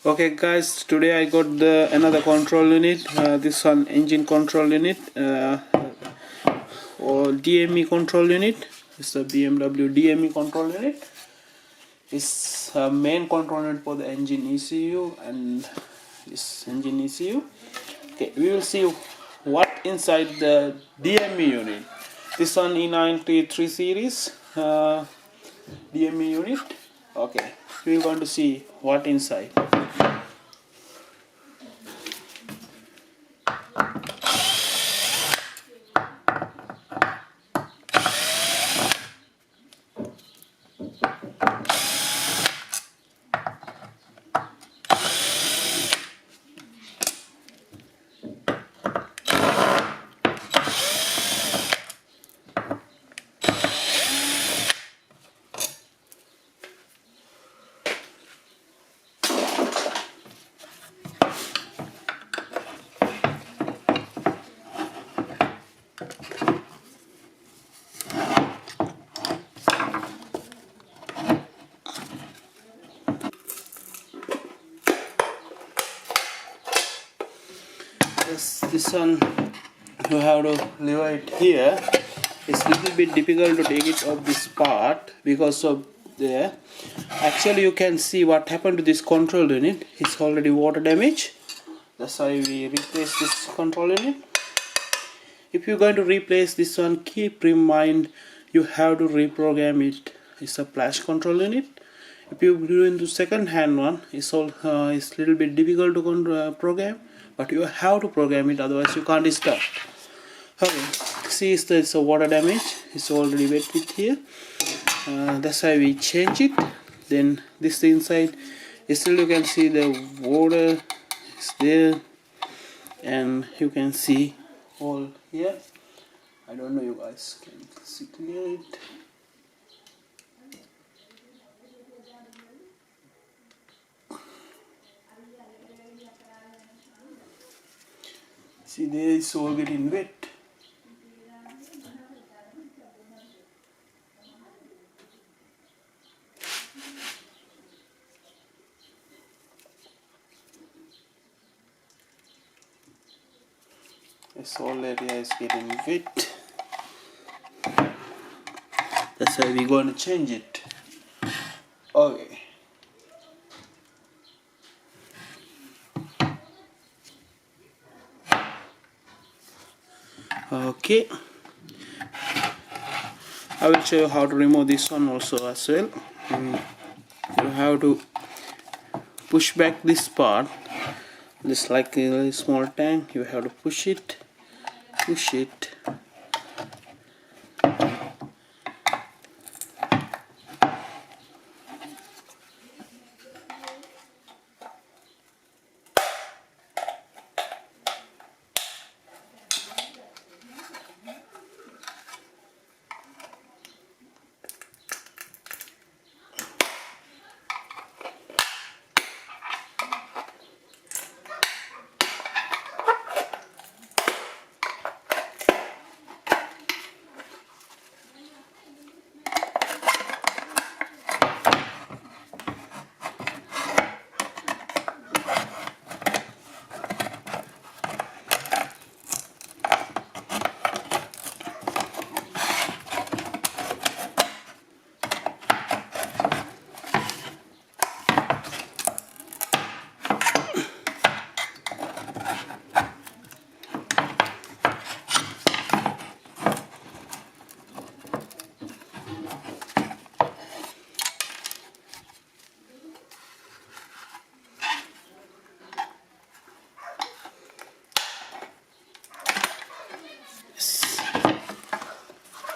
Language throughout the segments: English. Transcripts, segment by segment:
Okay guys, today I got another control unit. This one engine control unit or DME control unit. It's the BMW DME control unit. It's a main control unit for the engine ECU and this engine ECU. Okay, we will see what inside the DME unit. This one E93 series DME unit. Okay, we're going to see what inside. This one you have to leave it here. It's a little bit difficult to take it off this part because of there. Actually you can see what happened to this control unit. It's already water damage. That's why we replace this control unit. If you're going to replace this one, keep in mind you have to reprogram it. It's a flash control unit. If you're doing the second hand one, it's a little bit difficult to program, but you have to program it, otherwise you can't start. Okay, see, it's a water damage. It's already wet with here. That's why we change it. Then this inside, still you can see the water is there, and you can see all here. I don't know you guys can see clear it. See, there is all getting wet. This whole area is getting wet. That's why we're going to change it. Okay. Okay. I will show you how to remove this one also as well. You have to push back this part, just like a small tank. You have to push it.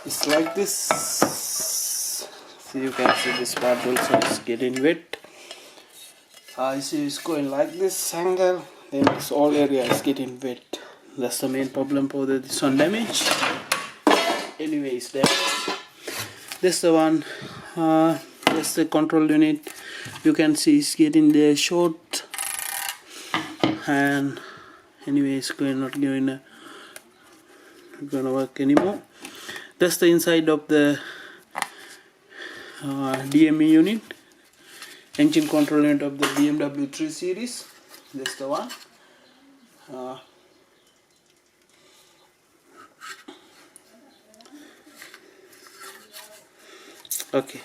It's like this. See, you can see this part also is getting wet. You see, it's going like this angle, then this whole area is getting wet. That's the main problem for this one damage. Anyways, this the one. That's the control unit. You can see it's getting there short, and anyways, not gonna work anymore. That's the inside of the DME unit. engine control unit of the BMW 3 Series. This is the one. Okay.